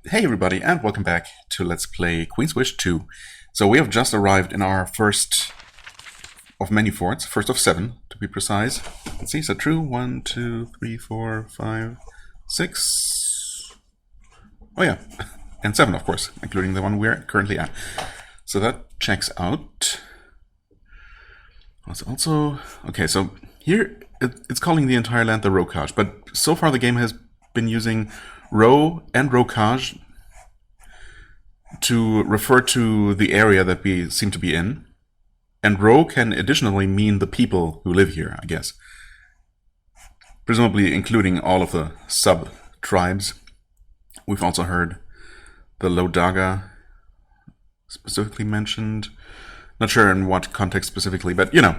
Hey everybody, and welcome back to Let's Play Queen's Wish 2. So we have just arrived in our first of many forts, first of 7 to be precise. Let's see, is that true? 1, 2, 3, 4, 5, 6... Oh yeah, and 7 of course, including the one we're currently at. So that checks out. Also, okay, so here it's calling the entire land the Rokaj, but so far the game has been using Ro and Rokaj to refer to the area that we seem to be in. And Ro can additionally mean the people who live here, I guess. Presumably including all of the sub-tribes. We've also heard the Lodaga specifically mentioned. Not sure in what context specifically, but you know.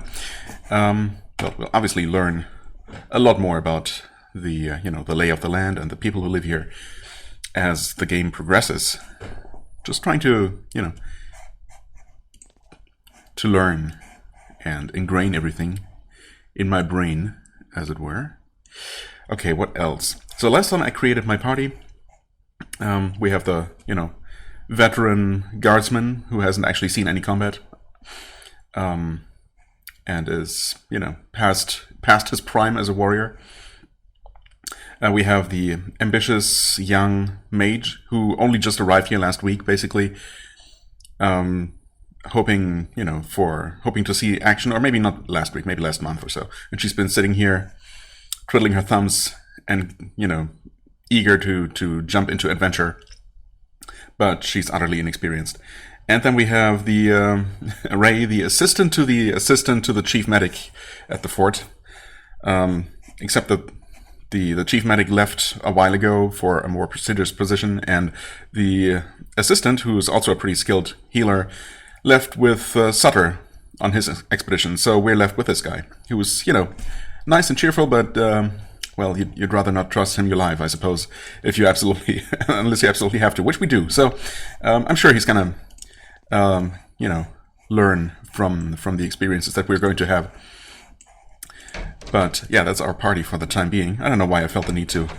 We'll obviously learn a lot more about the the lay of the land and the people who live here as the game progresses. Just trying to to learn and ingrain everything in my brain, as it were. Okay, what else? So last time I created my party. We have the veteran guardsman who hasn't actually seen any combat, and is past his prime as a warrior. We have the ambitious young mage who only just arrived here last week, basically, hoping to see action, or maybe not last week, maybe last month or so. And she's been sitting here, twiddling her thumbs, and eager to jump into adventure, but she's utterly inexperienced. And then we have the Ray, the assistant to the chief medic at the fort, except that the chief medic left a while ago for a more prestigious position, and the assistant, who is also a pretty skilled healer, left with Sutter on his expedition. So we're left with this guy, who was, nice and cheerful, but, well, you'd rather not trust him your life, I suppose, if you absolutely, unless you absolutely have to, which we do. So I'm sure he's gonna, learn from the experiences that we're going to have. But yeah, that's our party for the time being. I don't know why I felt the need to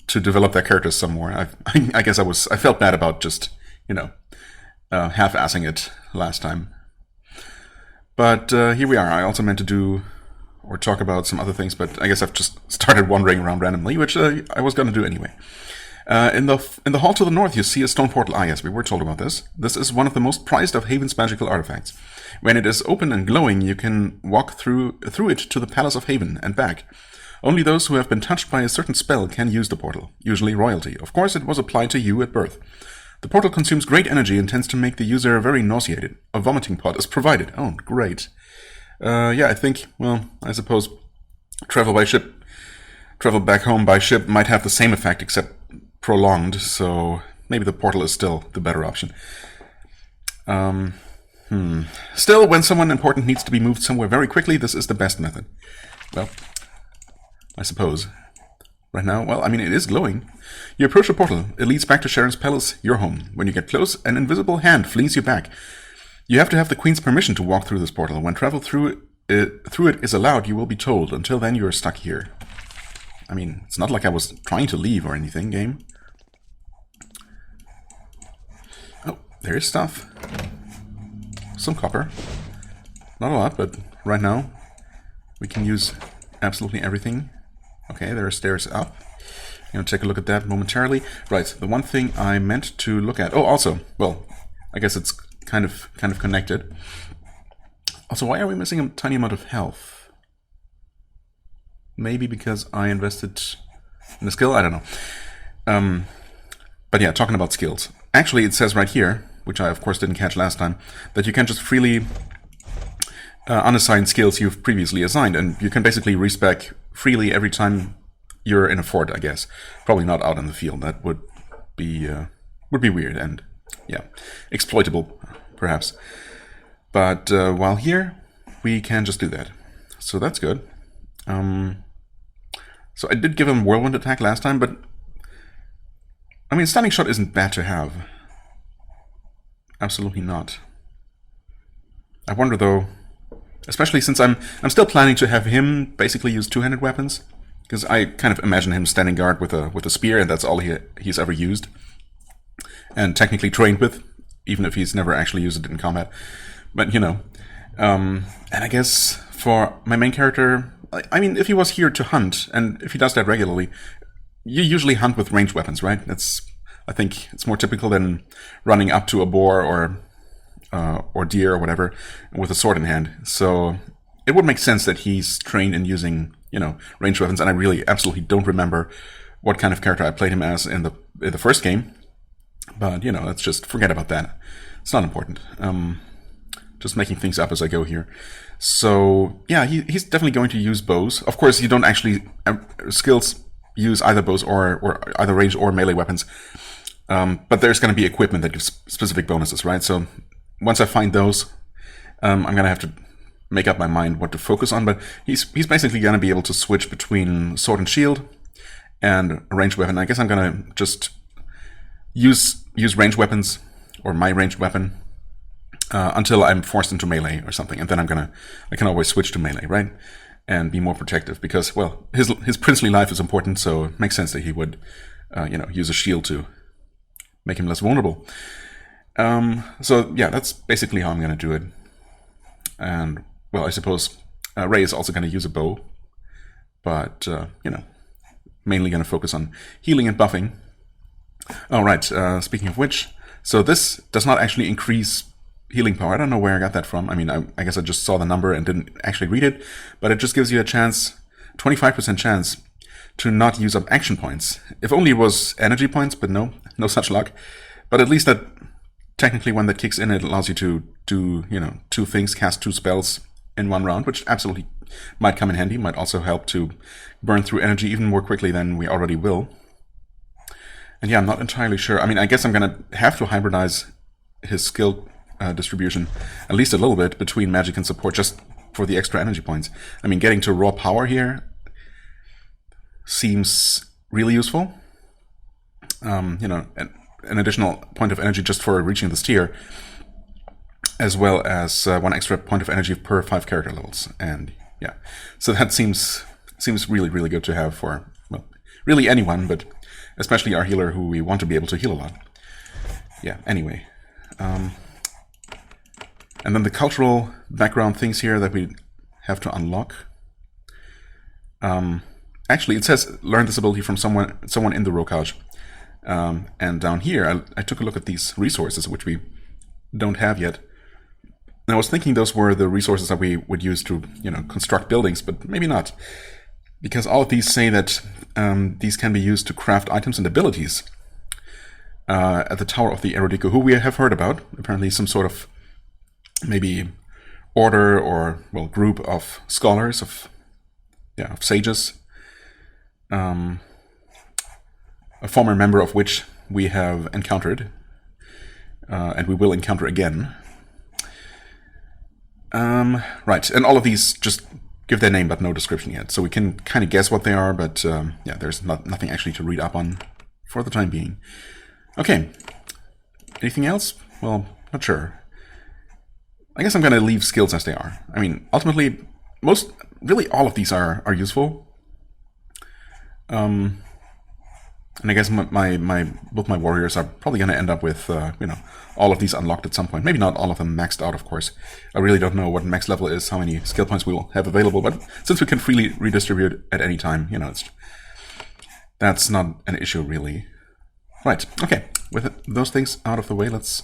develop that character some more. I guess I felt bad about just half-assing it last time. But here we are. I also meant to do or talk about some other things, but I guess I've just started wandering around randomly, which I was going to do anyway. In the hall to the north, you see a stone portal. Ah, yes, we were told about this. This is one of the most prized of Haven's magical artifacts. When it is open and glowing, you can walk through it to the Palace of Haven and back. Only those who have been touched by a certain spell can use the portal, usually royalty. Of course, it was applied to you at birth. The portal consumes great energy and tends to make the user very nauseated. A vomiting pod is provided. Oh, great. Yeah, I suppose travel back home by ship might have the same effect, except prolonged, so maybe the portal is still the better option. Still, when someone important needs to be moved somewhere very quickly, this is the best method. Well, I suppose. Right now, well, I mean, it is glowing. You approach the portal. It leads back to Sharyn's palace, your home. When you get close, an invisible hand flings you back. You have to have the Queen's permission to walk through this portal. When travel through it is allowed, you will be told. Until then, you are stuck here. I mean, it's not like I was trying to leave or anything, game. Oh, there is stuff. Some copper. Not a lot, but right now we can use absolutely everything. Okay, there are stairs up. I'm going to take a look at that momentarily. Right, the one thing I meant to look at... Oh, also, well, I guess it's kind of connected. Also, why are we missing a tiny amount of health? Maybe because I invested in a skill? I don't know. But yeah, talking about skills. Actually, it says right here, which I of course didn't catch last time, that you can just freely unassign skills you've previously assigned, and you can basically respec freely every time you're in a fort, I guess. Probably not out in the field. That would be weird and, yeah, exploitable, perhaps. But while here, we can just do that. So that's good. So I did give him whirlwind attack last time, but I mean, stunning shot isn't bad to have. Absolutely not. I wonder though, especially since I'm still planning to have him basically use two-handed weapons, because I kind of imagine him standing guard with a spear, and that's all he's ever used, and technically trained with, even if he's never actually used it in combat. But you know, and I guess for my main character, I mean, if he was here to hunt, and if he does that regularly, you usually hunt with ranged weapons, right? I think it's more typical than running up to a boar or deer or whatever with a sword in hand. So it would make sense that he's trained in using, you know, ranged weapons. And I really absolutely don't remember what kind of character I played him as in the first game. But you know, let's just forget about that. It's not important. Just making things up as I go here. So yeah, he's definitely going to use bows. Of course, you don't actually skills use either bows or either ranged or melee weapons. But there's going to be equipment that gives specific bonuses, right? So once I find those, I'm going to have to make up my mind what to focus on. But he's basically going to be able to switch between sword and shield and a ranged weapon. I guess I'm going to just use ranged weapons or my ranged weapon until I'm forced into melee or something, and then I can always switch to melee, right? And be more protective because, well, his princely life is important, so it makes sense that he would, use a shield to make him less vulnerable. So yeah, that's basically how I'm going to do it. And well, I suppose Ray is also going to use a bow, but mainly going to focus on healing and buffing. All right. Speaking of which, so this does not actually increase healing power. I don't know where I got that from. I mean, I guess I just saw the number and didn't actually read it, but it just gives you a chance, 25% chance, to not use up action points. If only it was energy points, but no such luck. But at least that, technically when that kicks in, it allows you to do, two things, cast 2 spells in one round, which absolutely might come in handy, might also help to burn through energy even more quickly than we already will. And yeah, I'm not entirely sure. I mean, I guess I'm going to have to hybridize his skill distribution at least a little bit between magic and support just for the extra energy points. I mean, getting to raw power here seems really useful. An additional point of energy just for reaching this tier, as well as 1 extra point of energy per 5 character levels. And yeah, so that seems really, really good to have for, well, really anyone, but especially our healer who we want to be able to heal a lot. Yeah, anyway. And then the cultural background things here that we have to unlock. Actually, it says learn this ability from someone in the Rokaj. And down here, I took a look at these resources, which we don't have yet. And I was thinking those were the resources that we would use to, construct buildings, but maybe not. Because all of these say that these can be used to craft items and abilities. At the Tower of the Erudiko, who we have heard about. Apparently some sort of maybe order or, well, group of scholars, of sages. A former member of which we have encountered. And we will encounter again. Right, and all of these just give their name but no description yet. So we can kind of guess what they are, but there's nothing actually to read up on for the time being. Okay, anything else? Well, not sure. I guess I'm going to leave skills as they are. I mean, ultimately, really all of these are useful. And I guess both my warriors are probably going to end up with, all of these unlocked at some point. Maybe not all of them maxed out, of course. I really don't know what max level is, how many skill points we will have available, but since we can freely redistribute at any time, that's not an issue, really. Right, okay. With those things out of the way, let's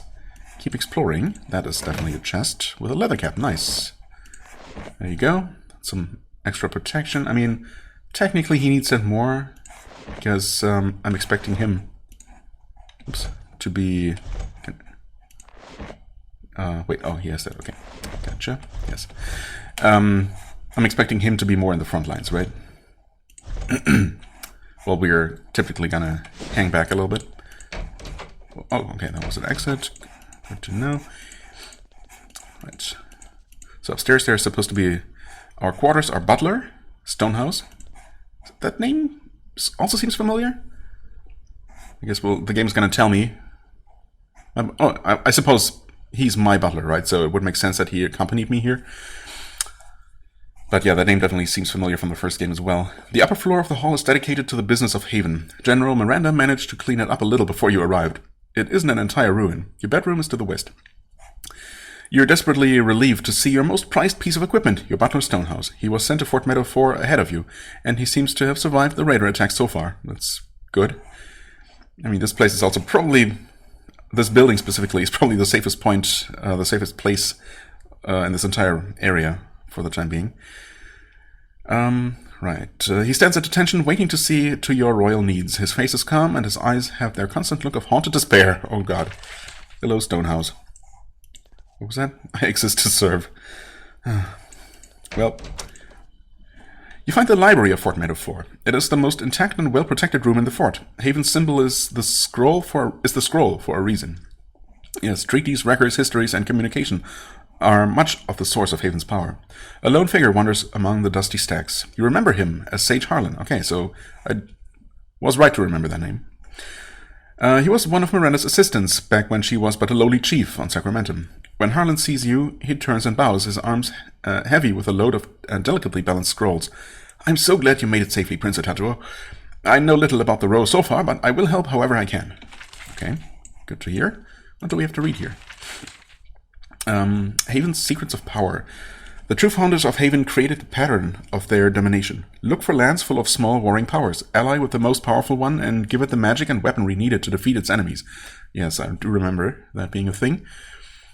keep exploring. That is definitely a chest with a leather cap. Nice. There you go. Some extra protection. I mean, technically he needs it more, because I'm expecting him to be... he has that. Okay, gotcha. Yes. I'm expecting him to be more in the front lines, right? Well, we're typically gonna hang back a little bit. Oh, okay, that was an exit. Good to know. Right. So upstairs there's supposed to be our quarters, our butler, Stonehouse. That name also seems familiar. I guess the game's gonna tell me. I suppose he's my butler, right? So it would make sense that he accompanied me here. But yeah, that name definitely seems familiar from the first game as well. The upper floor of the hall is dedicated to the business of Haven. General Miranda managed to clean it up a little before you arrived. It isn't an entire ruin. Your bedroom is to the west. You're desperately relieved to see your most prized piece of equipment, your butler Stonehouse. He was sent to Fort Meadow 4 ahead of you, and he seems to have survived the raider attack so far. That's good. I mean, this place is also probably... This building specifically is probably the safest point, the safest place in this entire area for the time being. Right. He stands at attention, waiting to see to your royal needs. His face is calm, and his eyes have their constant look of haunted despair. Oh god. Hello, Stonehouse. What was that? I exist to serve. Well, you find the library of Fort Meadow 4. It is the most intact and well-protected room in the fort. Haven's symbol is the scroll for a reason. Yes, treaties, records, histories, and communication are much of the source of Haven's power. A lone figure wanders among the dusty stacks. You remember him as Sage Harlan. Okay, so I was right to remember that name. He was one of Miranda's assistants back when she was but a lowly chief on Sacramentum. When Harlan sees you, he turns and bows, his arms heavy with a load of delicately balanced scrolls. I'm so glad you made it safely, Prince Atantuo. I know little about the row so far, but I will help however I can. Okay, good to hear. What do we have to read here? Haven's Secrets of Power. The true founders of Haven created a pattern of their domination. Look for lands full of small warring powers. Ally with the most powerful one and give it the magic and weaponry needed to defeat its enemies. Yes, I do remember that being a thing.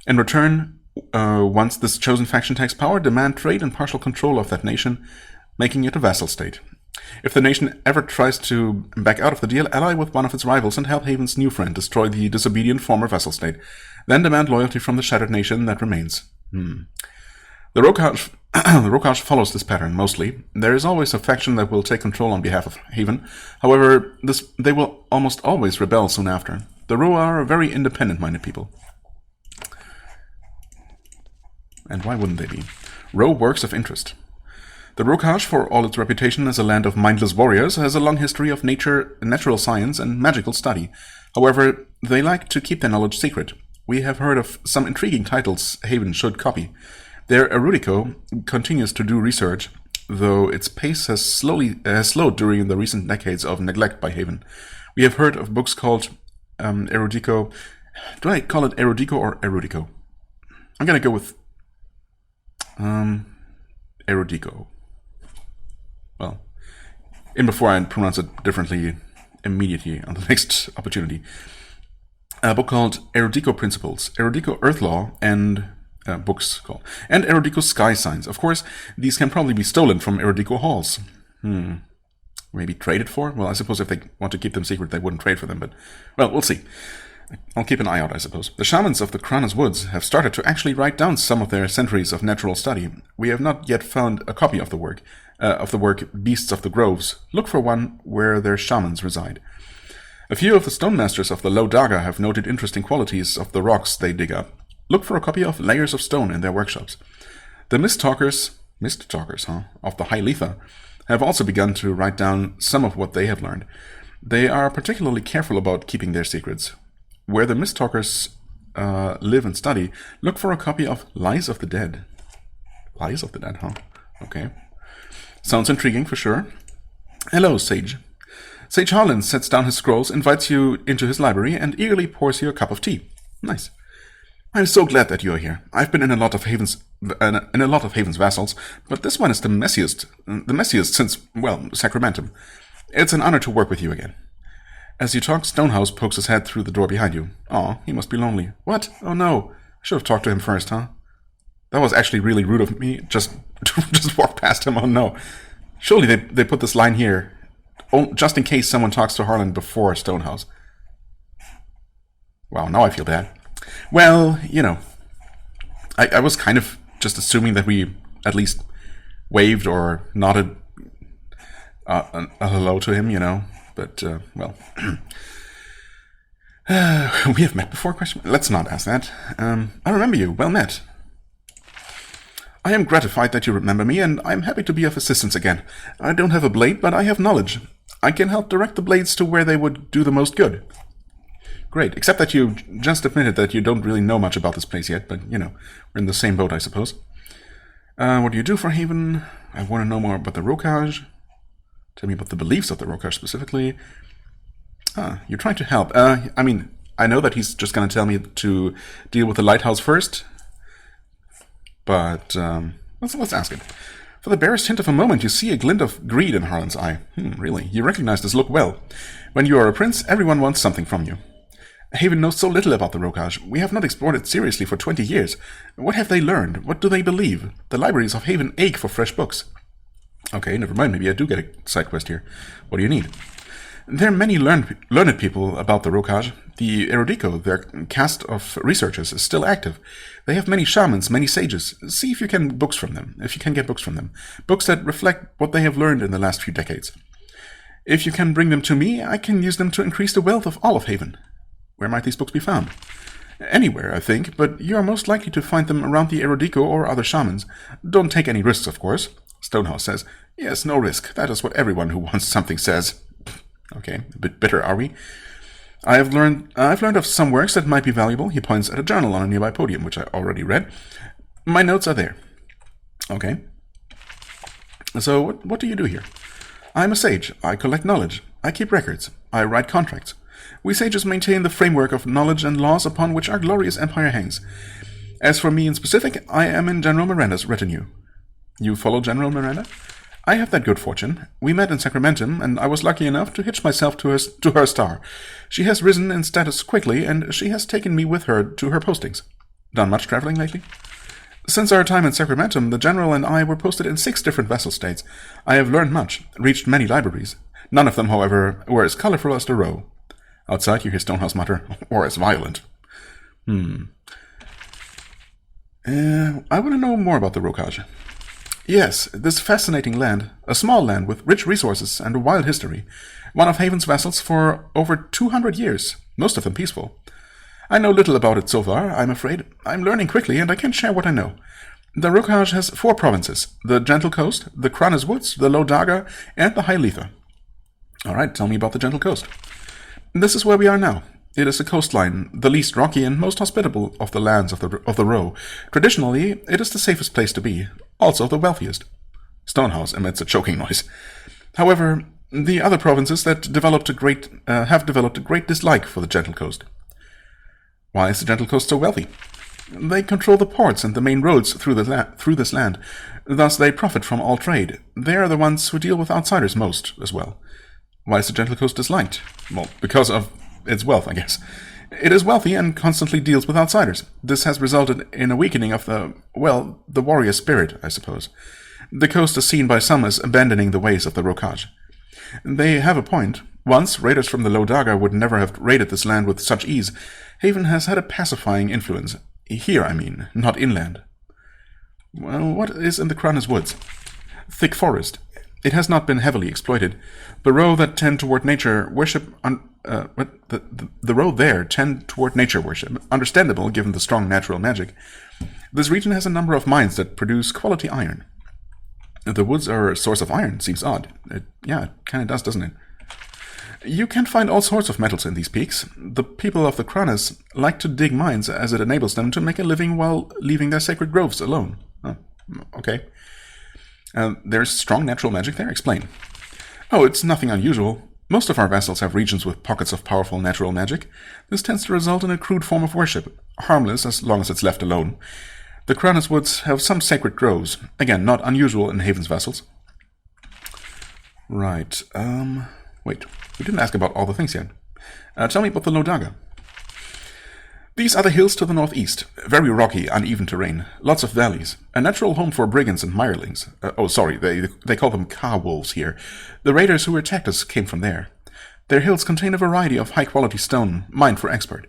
In return, once this chosen faction takes power, demand trade and partial control of that nation, making it a vassal state. If the nation ever tries to back out of the deal, ally with one of its rivals and help Haven's new friend destroy the disobedient former vassal state. Then demand loyalty from the shattered nation that remains. The Rokaj follows this pattern, mostly. There is always a faction that will take control on behalf of Haven. However, they will almost always rebel soon after. The Ro are very independent-minded people. And why wouldn't they be? Ro works of interest. The Rokaj, for all its reputation as a land of mindless warriors, has a long history of natural science and magical study. However, they like to keep their knowledge secret. We have heard of some intriguing titles Haven should copy. Their Erudico continues to do research, though its pace has slowed during the recent decades of neglect by Haven. We have heard of books called Erudico. Do I call it Erudico or Erudico? I'm going to go with Erudico. Well, in before I pronounce it differently immediately on the next opportunity. A book called Erudico Principles, Erudico Earth Law, and books called, and Erudico Sky Signs. Of course, these can probably be stolen from Erudico halls. Maybe traded for? Well, I suppose if they want to keep them secret, they wouldn't trade for them, but, well, we'll see. I'll keep an eye out, I suppose. The shamans of the Kranas Woods have started to actually write down some of their centuries of natural study. We have not yet found a copy of the work Beasts of the Groves. Look for one where their shamans reside. A few of the stone masters of the Low Daga have noted interesting qualities of the rocks they dig up. Look for a copy of Layers of Stone in their workshops. The mist talkers, of the High Letha have also begun to write down some of what they have learned. They are particularly careful about keeping their secrets. Where the mist talkers live and study, look for a copy of Lies of the Dead. Lies of the Dead, huh? Okay. Sounds intriguing for sure. Hello, Sage. Sage Harlan sets down his scrolls, invites you into his library, and eagerly pours you a cup of tea. Nice. I'm so glad that you are here. I've been in a lot of Haven's vassals, but this one is the messiest since, well, Sacramentum. It's an honor to work with you again. As you talk, Stonehouse pokes his head through the door behind you. Aw, he must be lonely. What? Oh no. I should have talked to him first, huh? That was actually really rude of me, just walk past him. Oh no. Surely they put this line here, just in case someone talks to Harlan before Stonehouse. Wow, now I feel bad. Well, you know, I was kind of just assuming that we at least waved or nodded a hello to him, you know. But, well, we have met before? Let's not ask that. I remember you. Well met. I am gratified that you remember me, and I am happy to be of assistance again. I don't have a blade, but I have knowledge. I can help direct the blades to where they would do the most good. Great, except that you just admitted that you don't really know much about this place yet, but, you know, we're in the same boat, I suppose. What do you do for Haven? I want to know more about the Rokaj. Tell me about the beliefs of the Rokaj specifically. You're trying to help. I know that he's just going to tell me to deal with the lighthouse first. But let's ask it. For the barest hint of a moment, you see a glint of greed in Harlan's eye. Really? You recognize this look well. When you are a prince, everyone wants something from you. Haven knows so little about the Rokaj. We have not explored it seriously for 20 years. What have they learned? What do they believe? The libraries of Haven ache for fresh books. Okay, never mind. Maybe I do get a side quest here. What do you need? There are many learned people about the Rokaj. The Erudico, their caste of researchers, is still active. They have many shamans, many sages. See if you can get books from them. Books that reflect what they have learned in the last few decades. If you can bring them to me, I can use them to increase the wealth of all of Haven. Where might these books be found? Anywhere, I think, but you are most likely to find them around the Erudico or other shamans. Don't take any risks, of course. Stonehouse says, yes, no risk. That is what everyone who wants something says. Okay, a bit bitter, are we? I've learned of some works that might be valuable. He points at a journal on a nearby podium, which I already read. My notes are there. Okay. So, what do you do here? I'm a sage. I collect knowledge. I keep records. I write contracts. We sages maintain the framework of knowledge and laws upon which our glorious empire hangs. As for me in specific, I am in General Miranda's retinue. You follow General Miranda? I have that good fortune. We met in Sacramentum, and I was lucky enough to hitch myself to her star. She has risen in status quickly, and she has taken me with her to her postings. Done much traveling lately? Since our time in Sacramentum, the General and I were posted in 6 different vessel states. I have learned much, reached many libraries. None of them, however, were as colorful as the row. Outside, you hear Stonehouse mutter, or as violent. I want to know more about the Rokaj. Yes, this fascinating land, a small land with rich resources and a wild history. One of Haven's vessels for over 200 years, most of them peaceful. I know little about it so far, I'm afraid. I'm learning quickly, and I can share what I know. The Rokaj has 4 provinces, the Gentle Coast, the Kranas Woods, the Low Daga, and the High Letha. All right, tell me about the Gentle Coast. This is where we are now. It is a coastline, the least rocky and most hospitable of the lands of the Row. Traditionally, it is the safest place to be, also the wealthiest. Stonehouse emits a choking noise. However, the other provinces that have developed a great dislike for the Gentle Coast. Why is the Gentle Coast so wealthy? They control the ports and the main roads through this land. Thus, they profit from all trade. They are the ones who deal with outsiders most, as well. Why is the Gentle Coast disliked? Well, because of its wealth, I guess. It is wealthy and constantly deals with outsiders. This has resulted in a weakening of the warrior spirit, I suppose. The coast is seen by some as abandoning the ways of the Rokaj. They have a point. Once, raiders from the Low Daga would never have raided this land with such ease. Haven has had a pacifying influence. Here, I mean, not inland. Well, what is in the Kranas Woods? Thick forest. It has not been heavily exploited. The row that tend toward nature worship. The row there tend toward nature worship. Understandable, given the strong natural magic. This region has a number of mines that produce quality iron. The woods are a source of iron. Seems odd. It kind of does, doesn't it? You can find all sorts of metals in these peaks. The people of the Kranas like to dig mines as it enables them to make a living while leaving their sacred groves alone. Oh, okay. There's strong natural magic there? Explain. Oh, it's nothing unusual. Most of our vessels have regions with pockets of powerful natural magic. This tends to result in a crude form of worship, harmless as long as it's left alone. The Kranas Woods have some sacred groves. Again, not unusual in Haven's vessels. Right, wait, we didn't ask about all the things yet. Tell me about the Low Daga. These are the hills to the northeast. Very rocky, uneven terrain. Lots of valleys. A natural home for brigands and mirelings. They call them car-wolves here. The raiders who attacked us came from there. Their hills contain a variety of high-quality stone, mined for export.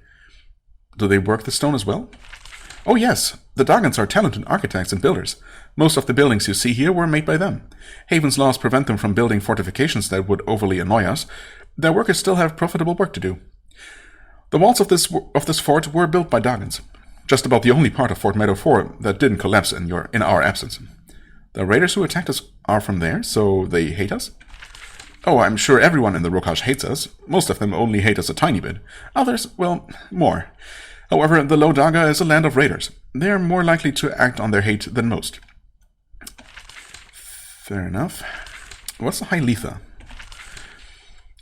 Do they work the stone as well? Oh yes, the Dagans are talented architects and builders. Most of the buildings you see here were made by them. Haven's laws prevent them from building fortifications that would overly annoy us. Their workers still have profitable work to do. The walls of this fort were built by Dagans. Just about the only part of Fort Meadow 4 that didn't collapse in our absence. The raiders who attacked us are from there, so they hate us? Oh, I'm sure everyone in the Rokaj hates us. Most of them only hate us a tiny bit. Others, well, more. However, the Low Daga is a land of raiders. They are more likely to act on their hate than most. Fair enough. What's the High Letha?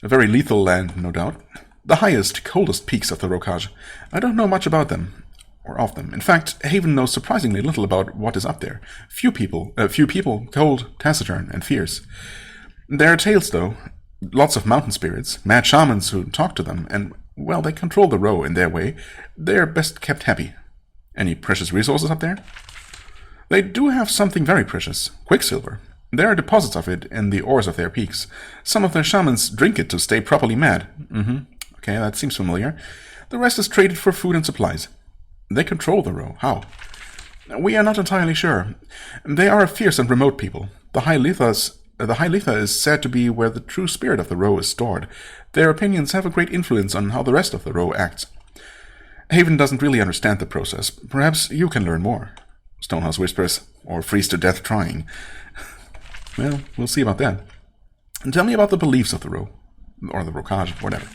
A very lethal land, no doubt. The highest, coldest peaks of the Rokaj. I don't know much about them, or of them. In fact, Haven knows surprisingly little about what is up there. Few people, cold, taciturn, and fierce. There are tales, though. Lots of mountain spirits, mad shamans who talk to them, and, well, they control the Ro in their way. They're best kept happy. Any precious resources up there? They do have something very precious. Quicksilver. There are deposits of it in the ores of their peaks. Some of their shamans drink it to stay properly mad. Okay, that seems familiar. The rest is traded for food and supplies. They control the Ro. How? We are not entirely sure. They are a fierce and remote people. The High Letha is said to be where the true spirit of the Ro is stored. Their opinions have a great influence on how the rest of the Ro acts. Haven doesn't really understand the process. Perhaps you can learn more. Stonehouse whispers, or freeze to death trying. Well, we'll see about that. And tell me about the beliefs of the Ro. Or the Rokaj, whatever.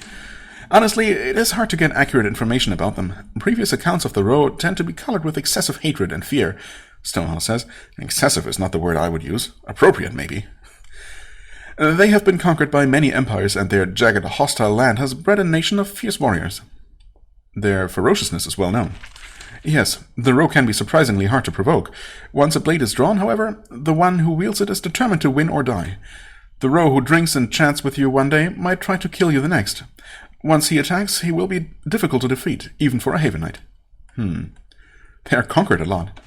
Honestly, it is hard to get accurate information about them. Previous accounts of the Ro tend to be colored with excessive hatred and fear, Stonehouse says. Excessive is not the word I would use. Appropriate, maybe. They have been conquered by many empires, and their jagged, hostile land has bred a nation of fierce warriors. Their ferociousness is well known. Yes, the Ro can be surprisingly hard to provoke. Once a blade is drawn, however, the one who wields it is determined to win or die. The Ro who drinks and chats with you one day might try to kill you the next. Once he attacks, he will be difficult to defeat, even for a Havenite. They are conquered a lot.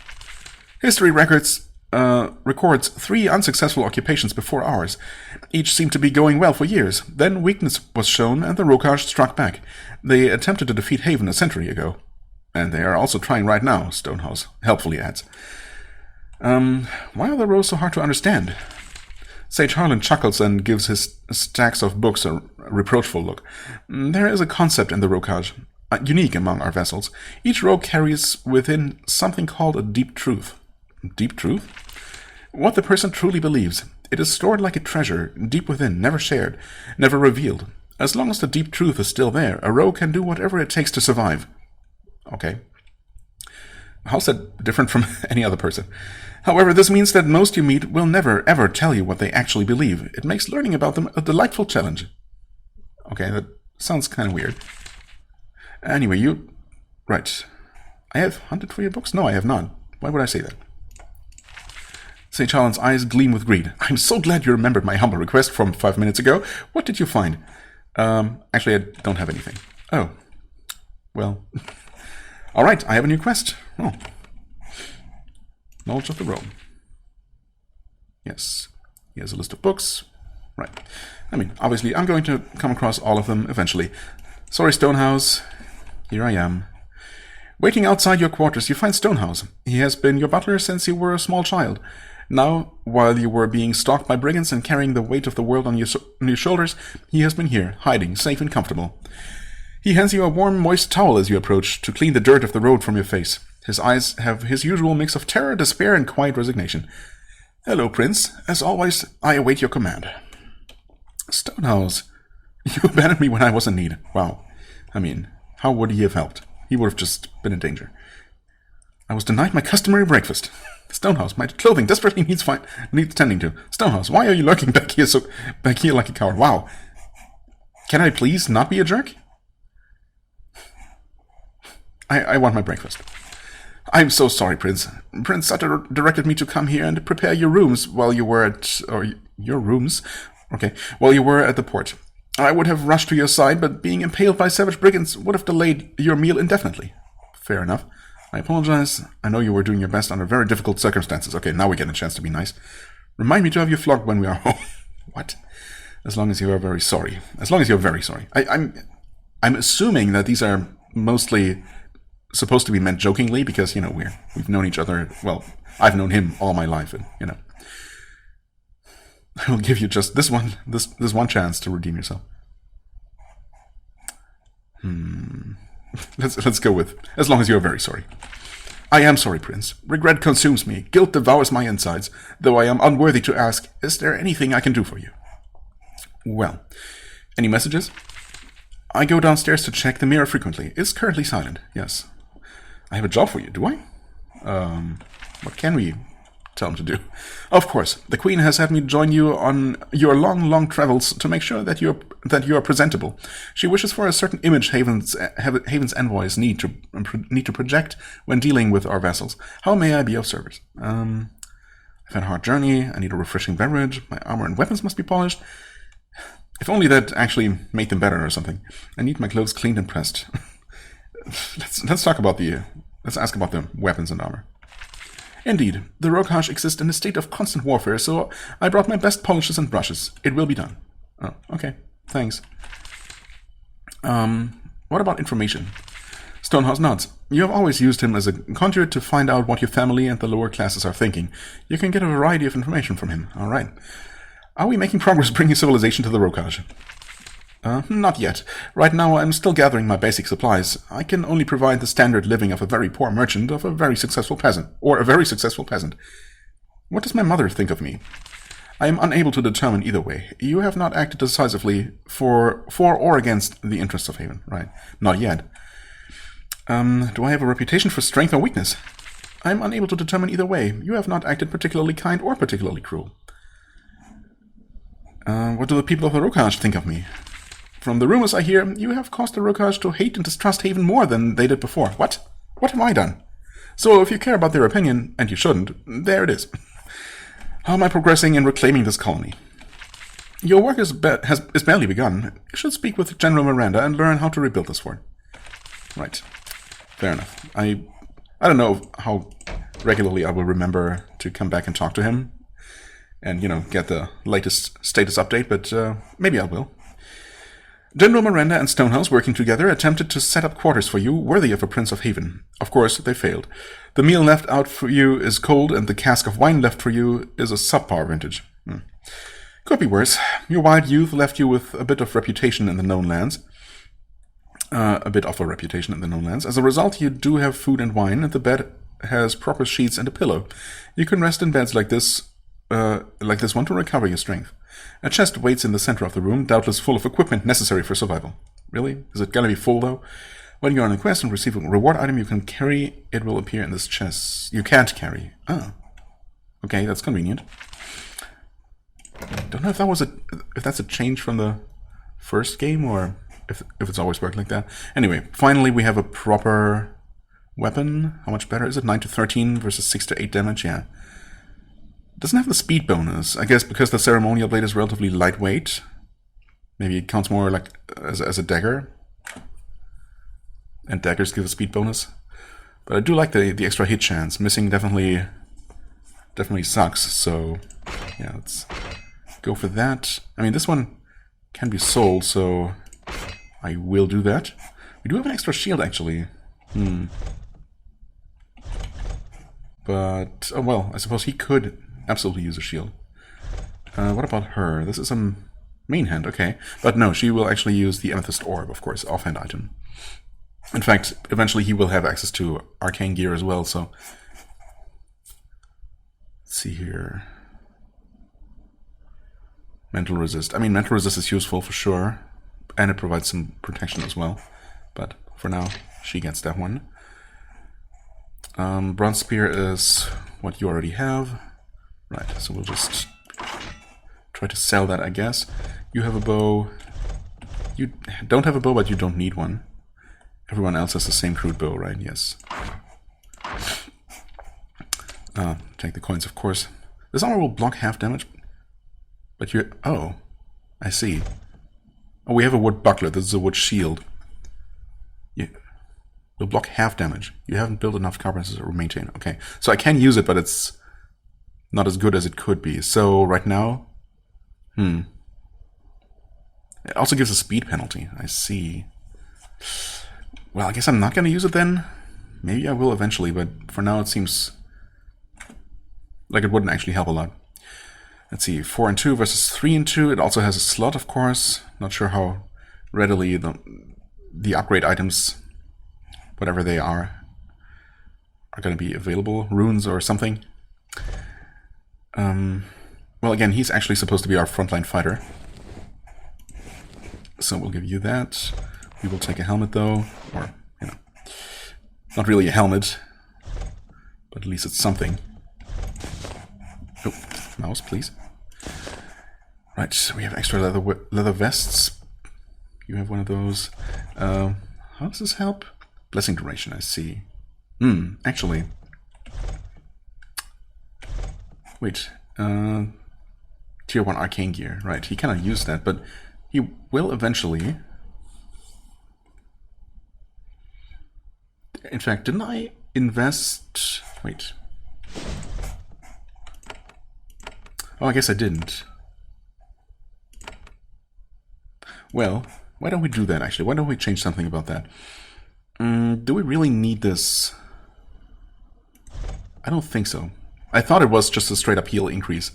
History records 3 unsuccessful occupations before ours. Each seemed to be going well for years. Then weakness was shown, and the Rokaj struck back. They attempted to defeat Haven a century ago. And they are also trying right now, Stonehouse helpfully adds. Why are the Ro so hard to understand? Sage Harlan chuckles and gives his stacks of books a reproachful look. There is a concept in the Rokaj, unique among our vessels. Each Ro carries within something called a deep truth. Deep truth? What the person truly believes. It is stored like a treasure, deep within, never shared, never revealed. As long as the deep truth is still there, a Ro can do whatever it takes to survive. Okay. How's that different from any other person? However, this means that most you meet will never, ever tell you what they actually believe. It makes learning about them a delightful challenge. Okay, that sounds kind of weird. Anyway, Right. I have hunted for your books? No, I have not. Why would I say that? Sage Harlan's eyes gleam with greed. I'm so glad you remembered my humble request from 5 minutes ago. What did you find? Actually, I don't have anything. Oh. Well... All right, I have a new quest. Oh. Knowledge of the Ro. Yes. Here's a list of books. Right. I mean, obviously, I'm going to come across all of them eventually. Sorry, Stonehouse. Here I am. Waiting outside your quarters, you find Stonehouse. He has been your butler since you were a small child. Now, while you were being stalked by brigands and carrying the weight of the world on your shoulders, he has been here, hiding, safe and comfortable. He hands you a warm, moist towel as you approach to clean the dirt of the road from your face. His eyes have his usual mix of terror, despair, and quiet resignation. Hello, Prince. As always, I await your command. Stonehouse, you abandoned me when I was in need. Wow. I mean, how would he have helped? He would have just been in danger. I was denied my customary breakfast. Stonehouse, my clothing desperately needs tending to. Stonehouse, why are you lurking back here like a coward? Wow. Can I please not be a jerk? I want my breakfast. I'm so sorry, Prince. Prince Sutter directed me to come here and prepare your rooms while you were at... your rooms? Okay. While you were at the port. I would have rushed to your side, but being impaled by savage brigands would have delayed your meal indefinitely. Fair enough. I apologize. I know you were doing your best under very difficult circumstances. Okay, now we get a chance to be nice. Remind me to have you flogged when we are home. What? As long as you are very sorry. As long as you're very sorry. I'm assuming that these are mostly... supposed to be meant jokingly because, we've known each other, well, I've known him all my life, and, I will give you just this one chance to redeem yourself. Let's go with, as long as you're very sorry. I am sorry, Prince. Regret consumes me. Guilt devours my insides. Though I am unworthy to ask, is there anything I can do for you? Well, any messages? I go downstairs to check the mirror frequently. It's currently silent, yes. I have a job for you, do I? What can we tell him to do. Of course, the Queen has had me join you on your long travels to make sure that you are presentable. She wishes for a certain image Haven's envoys need to project when dealing with our vessels. How may I be of service? I've had a hard journey. I need a refreshing beverage. My armor and weapons must be polished. If only that actually made them better or something. I need my clothes cleaned and pressed. Let's ask about the weapons and armor. Indeed, the Rokash exist in a state of constant warfare, so I brought my best polishes and brushes. It will be done. Oh, okay. Thanks. What about information? Stonehouse nods. You have always used him as a conduit to find out what your family and the lower classes are thinking. You can get a variety of information from him. All right. Are we making progress bringing civilization to the Rokash? Not yet. Right now I'm still gathering my basic supplies. I can only provide the standard living of a very poor merchant of a very successful peasant. Or a very successful peasant. What does my mother think of me? I am unable to determine either way. You have not acted decisively for or against the interests of Haven. Right. Not yet. Do I have a reputation for strength or weakness? I am unable to determine either way. You have not acted particularly kind or particularly cruel. What do the people of the Rokash think of me? From the rumors I hear, you have caused the Rokash to hate and distrust Haven more than they did before. What? What have I done? So if you care about their opinion, and you shouldn't, there it is. How am I progressing in reclaiming this colony? Your work is barely begun. You should speak with General Miranda and learn how to rebuild this fort. Right. Fair enough. I don't know how regularly I will remember to come back and talk to him. And, get the latest status update, but maybe I will. General Miranda and Stonehouse, working together, attempted to set up quarters for you worthy of a Prince of Haven. Of course, they failed. The meal left out for you is cold, and the cask of wine left for you is a subpar vintage. Could be worse. Your wild youth left you with a bit of reputation in the known lands. As a result, you do have food and wine, and the bed has proper sheets and a pillow. You can rest in beds like this one to recover your strength. A chest waits in the center of the room, doubtless full of equipment necessary for survival. Really? Is it gonna be full, though? When you're on a quest and receive a reward item you can carry, it will appear in this chest. You can't carry. Oh. Okay, that's convenient. Don't know if that's a change from the first game, or if it's always worked like that. Anyway, finally we have a proper weapon. How much better is it? 9 to 13 versus 6 to 8 damage? Yeah. Doesn't have the speed bonus. I guess because the ceremonial blade is relatively lightweight. Maybe it counts more like as a dagger. And daggers give a speed bonus. But I do like the extra hit chance. Missing definitely sucks. So yeah, let's go for that. I mean, this one can be sold, so I will do that. We do have an extra shield actually. But oh well, I suppose he could absolutely use a shield. What about her? This is a main hand, okay. But no, she will actually use the Amethyst Orb, of course, offhand item. In fact, eventually he will have access to arcane gear as well, so... Let's see here... Mental Resist. I mean, Mental Resist is useful for sure, and it provides some protection as well. But for now, she gets that one. Bronze Spear is what you already have. Right, so we'll just try to sell that, I guess. You have a bow. You don't have a bow, but you don't need one. Everyone else has the same crude bow, right? Yes. Take the coins, of course. This armor will block half damage. But you're... Oh, I see. Oh, we have a wood buckler. This is a wood shield. Yeah. Will block half damage. You haven't built enough carbonates to maintain. Okay, so I can use it, but it's not as good as it could be. So right now... It also gives a speed penalty. I see. Well, I guess I'm not going to use it then. Maybe I will eventually, but for now it seems like it wouldn't actually help a lot. Let's see, 4 and 2 versus 3 and 2. It also has a slot, of course. Not sure how readily the upgrade items, whatever they are going to be available. Runes or something. Well, again, he's actually supposed to be our frontline fighter. So we'll give you that. We will take a helmet, though. Or, not really a helmet. But at least it's something. Oh, mouse, please. Right, we have extra leather vests. You have one of those. How does this help? Blessing duration, I see. Actually. Wait, Tier 1 arcane gear. Right, he cannot use that, but he will eventually. In fact, didn't I invest... Wait. Oh, I guess I didn't. Well, why don't we do that, actually? Why don't we change something about that? Do we really need this? I don't think so. I thought it was just a straight-up heal increase.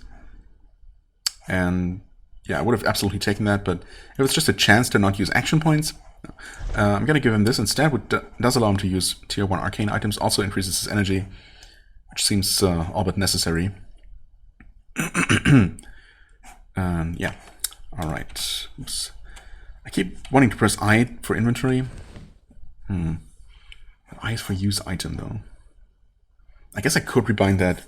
And yeah, I would have absolutely taken that, but it was just a chance to not use action points. I'm going to give him this instead, which does allow him to use Tier 1 arcane items, also increases his energy, which seems all but necessary. Yeah, alright. Oops. I keep wanting to press I for inventory. I is for use item, though. I guess I could rebind that.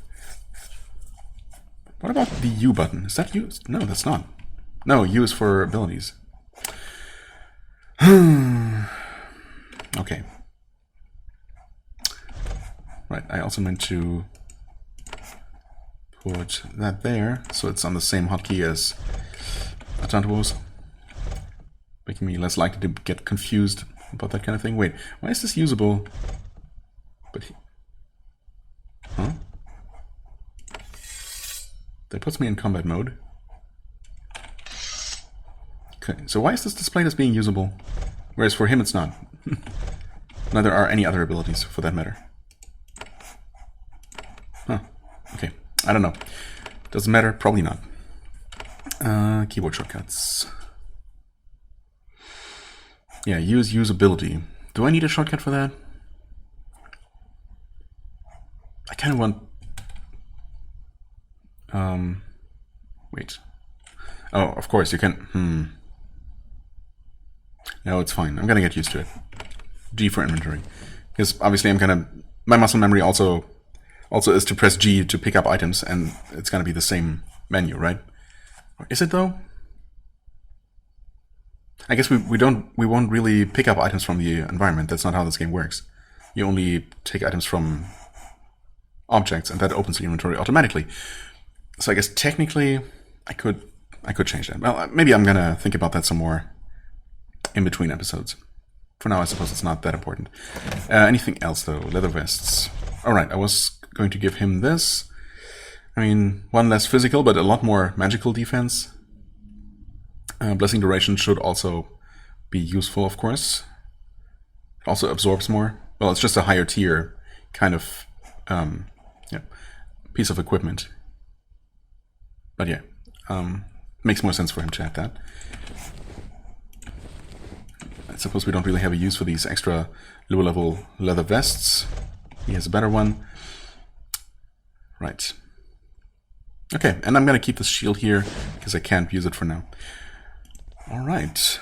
What about the U button? Is that U? No, that's not. No, U is for abilities. Okay. Right, I also meant to put that there, so it's on the same hotkey as Atantuo's, making me less likely to get confused about that kind of thing. Wait, why is this usable? But huh? That puts me in combat mode. Okay, so why is this displayed as being usable, whereas for him it's not? Neither are any other abilities, for that matter. Huh. Okay, I don't know. Doesn't matter, probably not. Keyboard shortcuts. Yeah, use usability. Do I need a shortcut for that? I kind of want... Wait. Oh, of course, you can... No, it's fine. I'm gonna get used to it. G for inventory. Because obviously I'm gonna... My muscle memory also is to press G to pick up items, and it's gonna be the same menu, right? Is it though? I guess we won't really pick up items from the environment. That's not how this game works. You only take items from objects, and that opens the inventory automatically. So I guess technically I could change that. Well, maybe I'm gonna think about that some more in between episodes. For now, I suppose it's not that important. Anything else though? Leather vests. Alright, I was going to give him this. I mean, one less physical, but a lot more magical defense. Blessing duration should also be useful, of course. It also absorbs more. Well, it's just a higher tier kind of piece of equipment. But yeah, makes more sense for him to have that. I suppose we don't really have a use for these extra lower level leather vests. He has a better one. Right. Okay, and I'm going to keep this shield here because I can't use it for now. Alright.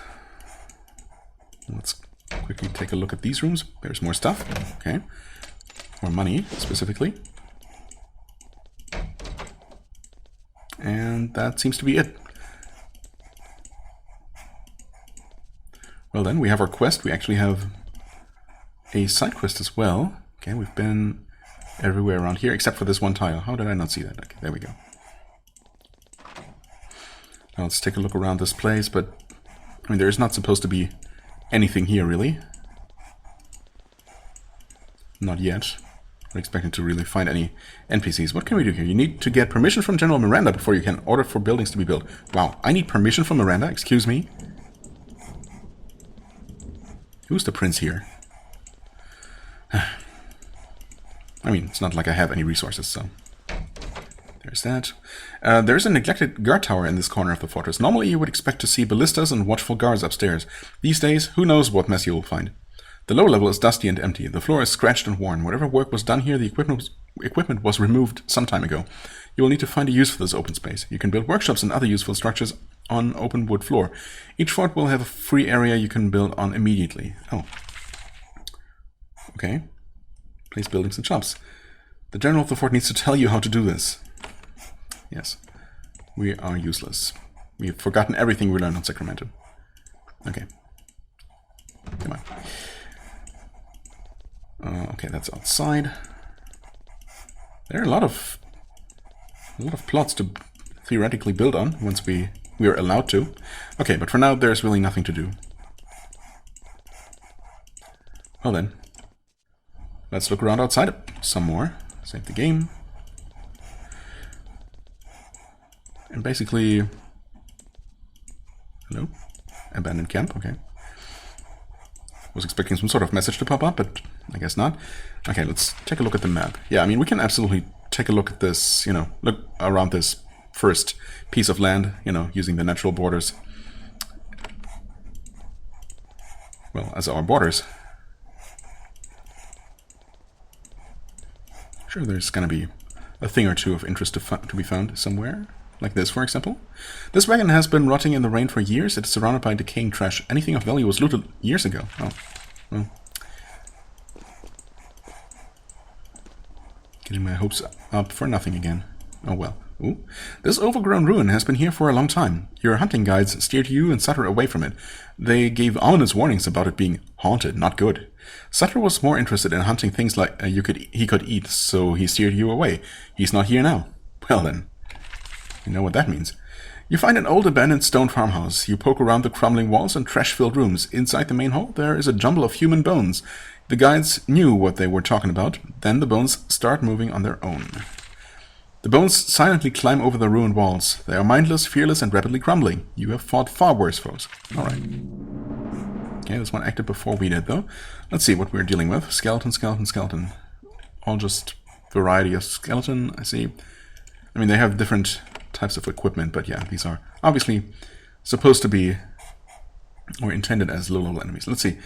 Let's quickly take a look at these rooms. There's more stuff. Okay. More money, specifically. And that seems to be it. Well then, we have our quest. We actually have a side quest as well. Okay, we've been everywhere around here except for this one tile. How did I not see that? Okay, there we go. Now let's take a look around this place, but I mean, there is not supposed to be anything here, really. Not yet. We're expecting to really find any NPCs. What can we do here? You need to get permission from General Miranda before you can order for buildings to be built. Wow, I need permission from Miranda? Excuse me? Who's the prince here? I mean, it's not like I have any resources, so... There's that. There's a neglected guard tower in this corner of the fortress. Normally you would expect to see ballistas and watchful guards upstairs. These days, who knows what mess you will find. The lower level is dusty and empty. The floor is scratched and worn. Whatever work was done here, the equipment was removed some time ago. You will need to find a use for this open space. You can build workshops and other useful structures on open wood floor. Each fort will have a free area you can build on immediately. Oh. Okay. Place buildings and shops. The general of the fort needs to tell you how to do this. Yes. We are useless. We've forgotten everything we learned on Sacramentum. Okay. Come on. Okay, that's outside. There are a lot of plots to theoretically build on once we are allowed to. Okay, but for now there's really nothing to do. Well then, let's look around outside some more. Save the game. And basically... Hello? Abandoned camp, okay. Was expecting some sort of message to pop up, but I guess not. Okay, let's take a look at the map. Yeah, I mean, we can absolutely take a look at this, you know, look around this first piece of land, you know, using the natural borders. Well, as our borders. Sure, there's gonna be a thing or two of interest to be found somewhere. Like this, for example. This wagon has been rotting in the rain for years. It is surrounded by decaying trash. Anything of value was looted years ago. Oh, well. Getting my hopes up for nothing again. Oh well. Ooh. This overgrown ruin has been here for a long time. Your hunting guides steered you and Sutter away from it. They gave ominous warnings about it being haunted, not good. Sutter was more interested in hunting things like he could eat, so he steered you away. He's not here now. Well then. You know what that means. You find an old abandoned stone farmhouse. You poke around the crumbling walls and trash-filled rooms. Inside the main hall, there is a jumble of human bones. The guides knew what they were talking about. Then the bones start moving on their own. The bones silently climb over the ruined walls. They are mindless, fearless, and rapidly crumbling. You have fought far worse foes. Alright. Okay, this one acted before we did, though. Let's see what we're dealing with. Skeleton, skeleton, skeleton. All just variety of skeleton, I see. I mean, they have different types of equipment, but yeah, these are obviously supposed to be or intended as low-level enemies. Let's see.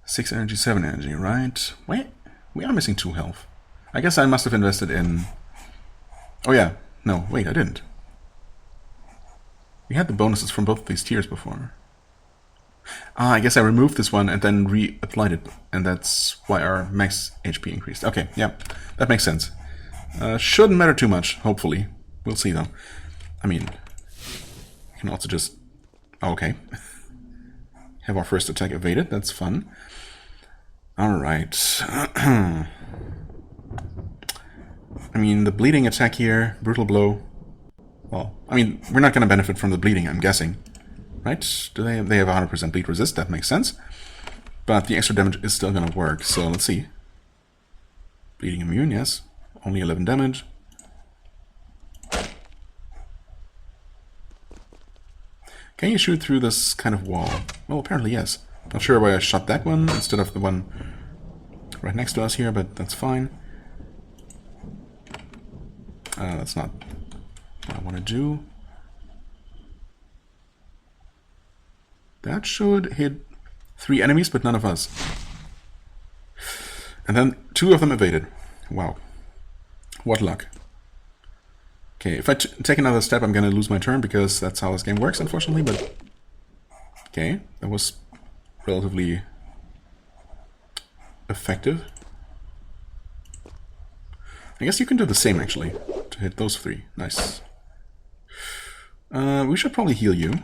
6 energy, 7 energy, right? Wait, we are missing 2 health. I guess I must have invested in... Oh yeah, no, wait, I didn't. We had the bonuses from both of these tiers before. Ah, I guess I removed this one and then reapplied it, and that's why our max HP increased. Okay, yeah, that makes sense. Shouldn't matter too much, hopefully. We'll see, though. I mean, we can also just... Oh, okay. Have our first attack evaded. That's fun. Alright. I mean, the bleeding attack here, brutal blow. Well, I mean, we're not going to benefit from the bleeding, I'm guessing. Right? They have 100% bleed resist. That makes sense. But the extra damage is still going to work. So, let's see. Bleeding immune, yes. Only 11 damage. Can you shoot through this kind of wall? Well, apparently yes. Not sure why I shot that one instead of the one right next to us here, but that's fine. That's not what I want to do. That should hit 3 enemies, but none of us. And then 2 of them evaded. Wow. What luck. Okay, if I take another step, I'm going to lose my turn, because that's how this game works, unfortunately, but... Okay, that was relatively effective. I guess you can do the same, actually, to hit those 3. Nice. We should probably heal you.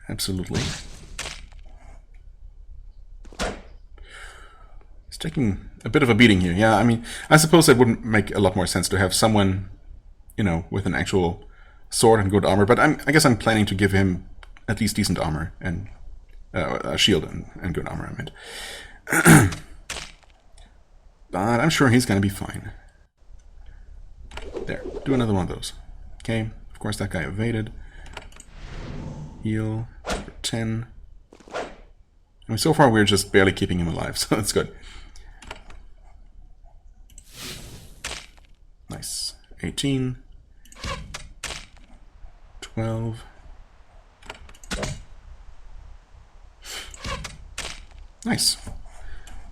Absolutely. It's taking a bit of a beating here. Yeah, I mean, I suppose it wouldn't make a lot more sense to have someone, you know, with an actual sword and good armor, but I guess I'm planning to give him at least decent armor and a shield and good armor, I meant. But I'm sure he's going to be fine. There, do another one of those. Okay, of course that guy evaded. Heal for 10. I mean, so far we're just barely keeping him alive, so that's good. Nice. 18. 12. Nice.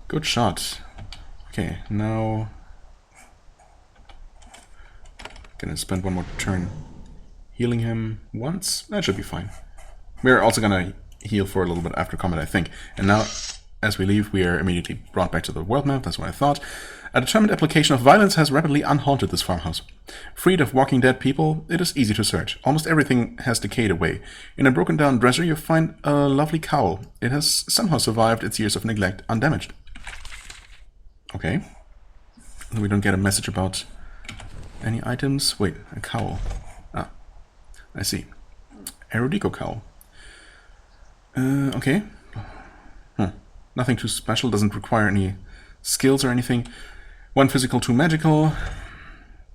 Good shot. Okay, now... Gonna spend one more turn healing him once. That should be fine. We're also gonna heal for a little bit after combat, I think. And now, as we leave, we are immediately brought back to the world map. That's what I thought. A determined application of violence has rapidly unhaunted this farmhouse. Freed of walking dead people, it is easy to search. Almost everything has decayed away. In a broken-down dresser, you find a lovely cowl. It has somehow survived its years of neglect undamaged. Okay. We don't get a message about any items. Wait, a cowl. Ah, I see. Erudico cowl. Okay. Nothing too special, doesn't require any skills or anything. 1 physical, 2 magical,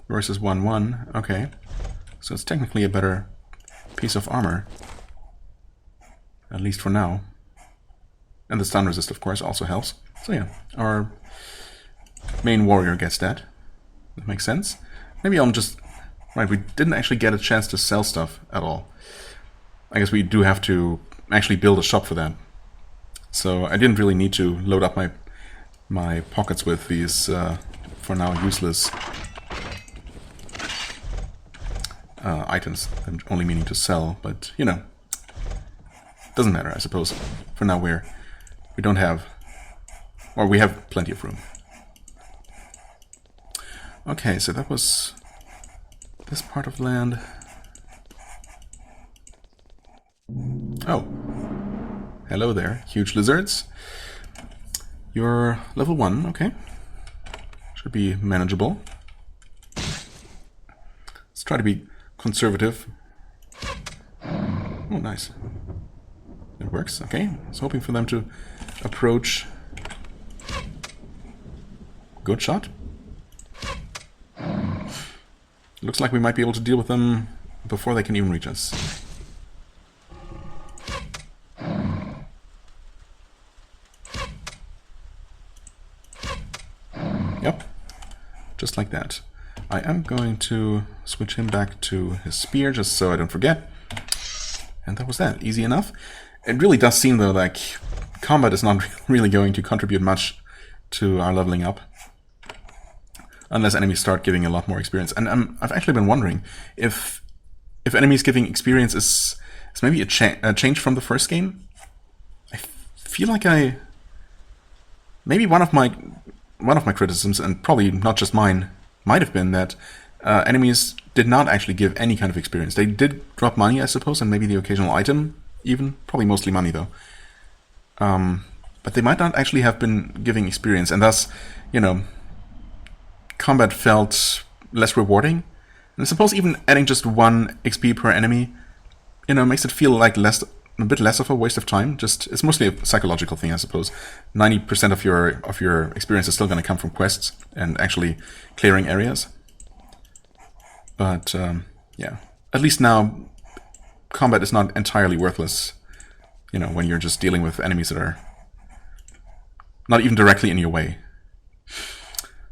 versus 1/1. Okay. So it's technically a better piece of armor. At least for now. And the stun resist, of course, also helps. So yeah, our main warrior gets that. That makes sense. Maybe I'll just... Right, we didn't actually get a chance to sell stuff at all. I guess we do have to actually build a shop for that. So I didn't really need to load up my pockets with these, for now, useless items. I'm only meaning to sell, but, you know, doesn't matter, I suppose. For now, we don't have... Or we have plenty of room. Okay, so that was this part of land. Oh. Hello there, huge lizards. You're level 1, okay. Should be manageable. Let's try to be conservative. Oh, nice. It works, okay. I was hoping for them to approach. Good shot. Looks like we might be able to deal with them before they can even reach us. Yep, just like that. I am going to switch him back to his spear just so I don't forget. And that was that. Easy enough. It really does seem though like combat is not really going to contribute much to our leveling up. Unless enemies start giving a lot more experience. And I've actually been wondering if enemies giving experience is maybe a change from the first game. I feel like maybe one of my criticisms, and probably not just mine, might have been that enemies did not actually give any kind of experience. They did drop money, I suppose, and maybe the occasional item, even. Probably mostly money, though. But they might not actually have been giving experience, and thus, you know, combat felt less rewarding. And I suppose even adding just 1 XP per enemy, you know, makes it feel like a bit less of a waste of time. Just it's mostly a psychological thing, I suppose. 90% of your experience is still going to come from quests and actually clearing areas. But yeah, at least now combat is not entirely worthless. You know, when you're just dealing with enemies that are not even directly in your way.